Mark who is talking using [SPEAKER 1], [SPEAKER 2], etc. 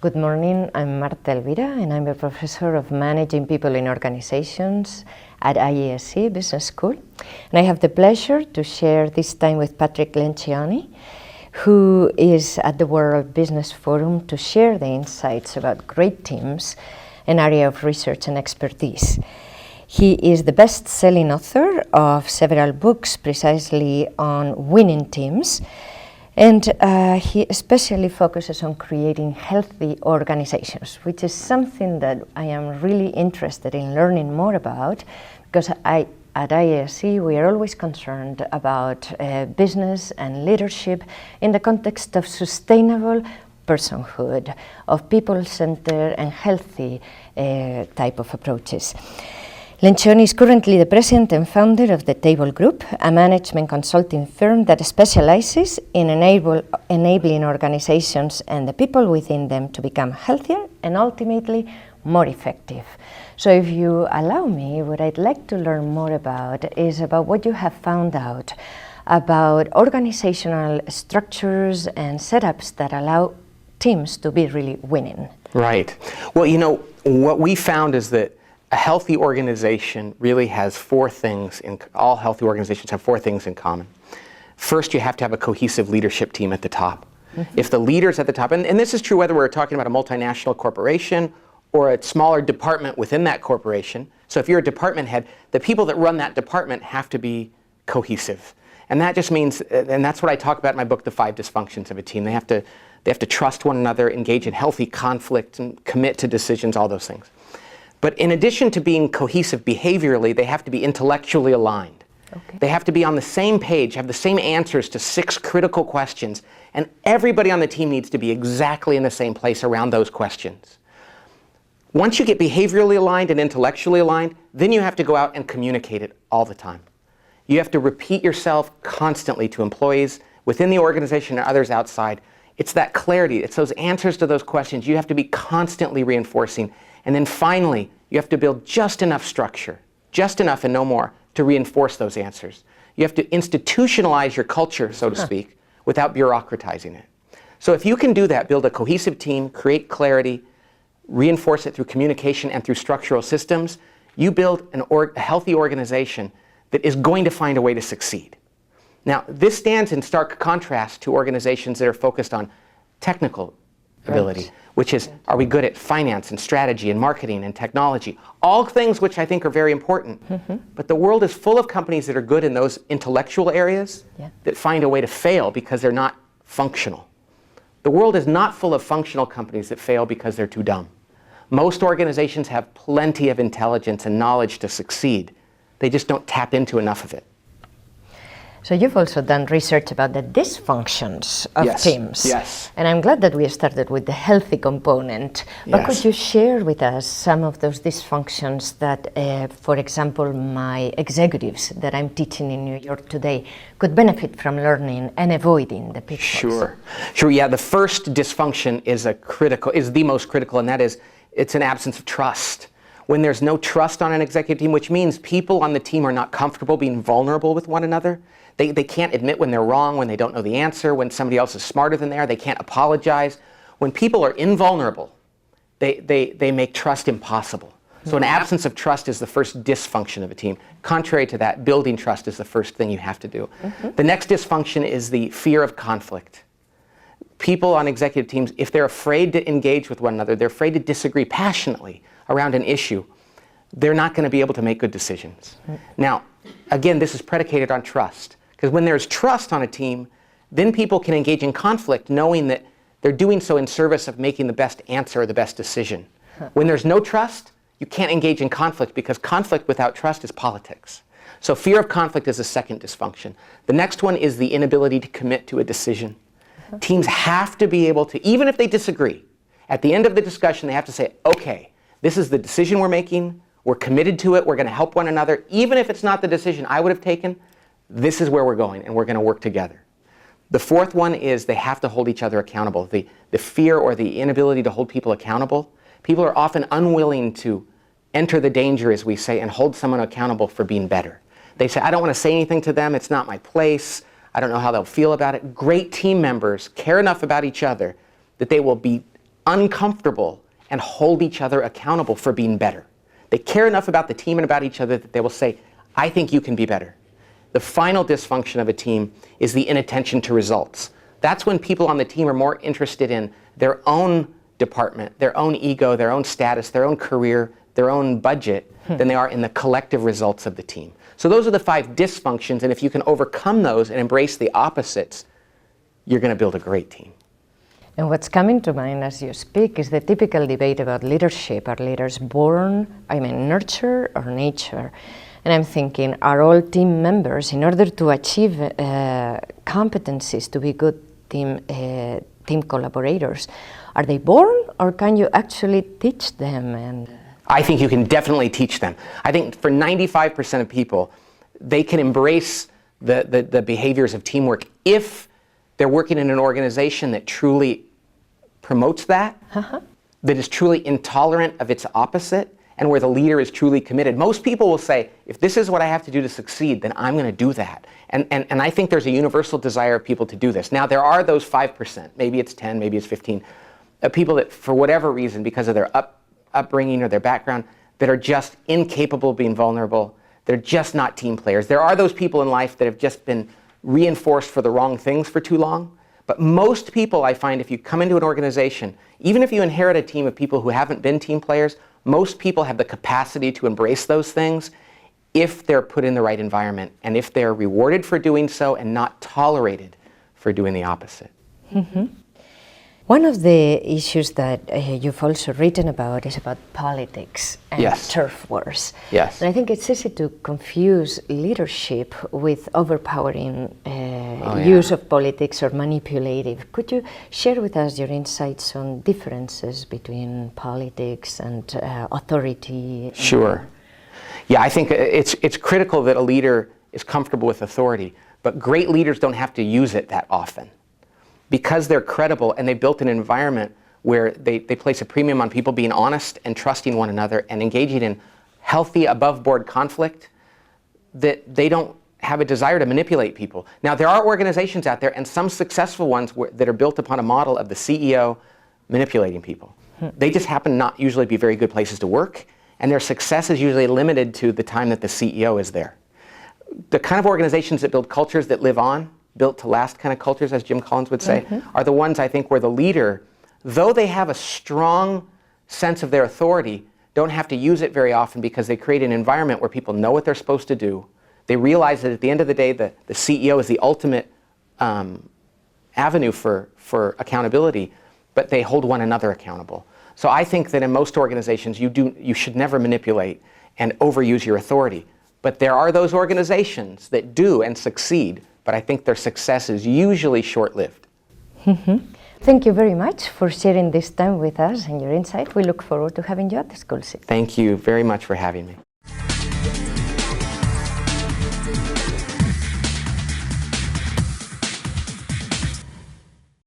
[SPEAKER 1] Good morning, I'm Marta Elvira and I'm a professor of Managing People in Organizations at IESE Business School. And I have the pleasure to share this time with Patrick Lencioni, who is at the World Business Forum to share the insights about great teams, an area of research and expertise. He is the best-selling author of several books precisely on winning teams. And he especially focuses on creating healthy organizations, which is something that I am really interested in learning more about, because at IESE we are always concerned about business and leadership in the context of sustainable personhood, of people-centered and healthy type of approaches. Lencioni is currently the president and founder of the Table Group, a management consulting firm that specializes in enabling organizations and the people within them to become healthier and ultimately more effective. So if you allow me, what I'd like to learn more about is about what you have found out about organizational structures and setups that allow teams to be really winning.
[SPEAKER 2] Right. Well, you know, what we found is that a healthy organization really has four things, all healthy organizations have four things in common. First, you have to have a cohesive leadership team at the top. Mm-hmm. If the leaders at the top, and this is true whether we're talking about a multinational corporation or a smaller department within that corporation. So if you're a department head, the people that run that department have to be cohesive. And that just means, and that's what I talk about in my book, The 5 Dysfunctions of a Team. They have to trust one another, engage in healthy conflict, and commit to decisions, all those things. But in addition to being cohesive behaviorally, they have to be intellectually aligned. Okay. They have to be on the same page, have the same answers to 6 critical questions, and everybody on the team needs to be exactly in the same place around those questions. Once you get behaviorally aligned and intellectually aligned, then you have to go out and communicate it all the time. You have to repeat yourself constantly to employees within the organization and others outside. It's that clarity, it's those answers to those questions you have to be constantly reinforcing. And then finally, you have to build just enough structure, just enough and no more, to reinforce those answers. You have to institutionalize your culture, so to speak, without bureaucratizing it. So if you can do that, build a cohesive team, create clarity, reinforce it through communication and through structural systems, you build a healthy organization that is going to find a way to succeed. Now, this stands in stark contrast to organizations that are focused on technical ability, which is, are we good at finance and strategy and marketing and technology? All things which I think are very important. Mm-hmm. But the world is full of companies that are good in those intellectual areas that find a way to fail because they're not functional. The world is not full of functional companies that fail because they're too dumb. Most organizations have plenty of intelligence and knowledge to succeed. They just don't tap into enough of it.
[SPEAKER 1] So you've also done research about the dysfunctions of teams.
[SPEAKER 2] Yes.
[SPEAKER 1] And I'm glad that we started with the healthy component. But could you share with us some of those dysfunctions that, for example, my executives that I'm teaching in New York today could benefit from learning and avoiding the pitfalls?
[SPEAKER 2] Sure. Yeah, the first dysfunction is the most critical, and that is it's an absence of trust. When there's no trust on an executive team, which means people on the team are not comfortable being vulnerable with one another. They can't admit when they're wrong, when they don't know the answer, when somebody else is smarter than they are. They can't apologize. When people are invulnerable, they make trust impossible. So an absence of trust is the first dysfunction of a team. Contrary to that, building trust is the first thing you have to do. Mm-hmm. The next dysfunction is the fear of conflict. People on executive teams, if they're afraid to engage with one another, they're afraid to disagree passionately around an issue, they're not going to be able to make good decisions. Mm-hmm. Now, again, this is predicated on trust. Because when there's trust on a team, then people can engage in conflict knowing that they're doing so in service of making the best answer or the best decision. When there's no trust, you can't engage in conflict because conflict without trust is politics. So fear of conflict is the second dysfunction. The next one is the inability to commit to a decision. Teams have to be able to, even if they disagree, at the end of the discussion they have to say, okay, this is the decision we're making, we're committed to it, we're going to help one another, even if it's not the decision I would have taken. This is where we're going, and we're going to work together. The fourth one is they have to hold each other accountable. The fear or the inability to hold people accountable. People are often unwilling to enter the danger, as we say, and hold someone accountable for being better. They say, I don't want to say anything to them. It's not my place. I don't know how they'll feel about it. Great team members care enough about each other that they will be uncomfortable and hold each other accountable for being better. They care enough about the team and about each other that they will say, I think you can be better. The final dysfunction of a team is the inattention to results. That's when people on the team are more interested in their own department, their own ego, their own status, their own career, their own budget, than they are in the collective results of the team. So those are the 5 dysfunctions, and if you can overcome those and embrace the opposites, you're going to build a great team.
[SPEAKER 1] And what's coming to mind as you speak is the typical debate about leadership. Are leaders born, nurture or nature? And I'm thinking, are all team members, in order to achieve competencies to be good team collaborators, are they born or can you actually teach them?
[SPEAKER 2] I think you can definitely teach them. I think for 95% of people, they can embrace the behaviors of teamwork if they're working in an organization that truly promotes that, that is truly intolerant of its opposite, and where the leader is truly committed. Most people will say, if this is what I have to do to succeed, then I'm going to do that. And I think there's a universal desire of people to do this. Now, there are those 5%, maybe it's 10, maybe it's 15, of people that, for whatever reason, because of their upbringing or their background, that are just incapable of being vulnerable. They're just not team players. There are those people in life that have just been reinforced for the wrong things for too long. But most people, I find, if you come into an organization, even if you inherit a team of people who haven't been team players, most people have the capacity to embrace those things if they're put in the right environment and if they're rewarded for doing so and not tolerated for doing the opposite.
[SPEAKER 1] One of the issues that you've also written about is about politics and turf wars.
[SPEAKER 2] Yes.
[SPEAKER 1] And I think it's easy to confuse leadership with overpowering use of politics or manipulative. Could you share with us your insights on differences between politics and authority?
[SPEAKER 2] Sure. Yeah, I think it's critical that a leader is comfortable with authority, but great leaders don't have to use it that often. Because they're credible and they built an environment where they place a premium on people being honest and trusting one another and engaging in healthy above-board conflict, that they don't have a desire to manipulate people. Now, there are organizations out there, and some successful ones that are built upon a model of the CEO manipulating people. They just happen not usually be very good places to work, and their success is usually limited to the time that the CEO is there. The kind of organizations that build cultures that live on, built to last kind of cultures, as Jim Collins would say, are the ones, I think, where the leader, though they have a strong sense of their authority, don't have to use it very often because they create an environment where people know what they're supposed to do. They realize that at the end of the day, the CEO is the ultimate avenue for accountability, but they hold one another accountable. So I think that in most organizations, you should never manipulate and overuse your authority. But there are those organizations that do and succeed, but I think their success is usually short-lived.
[SPEAKER 1] Thank you very much for sharing this time with us and your insight. We look forward to having you at the school.
[SPEAKER 2] Thank you very much for having me.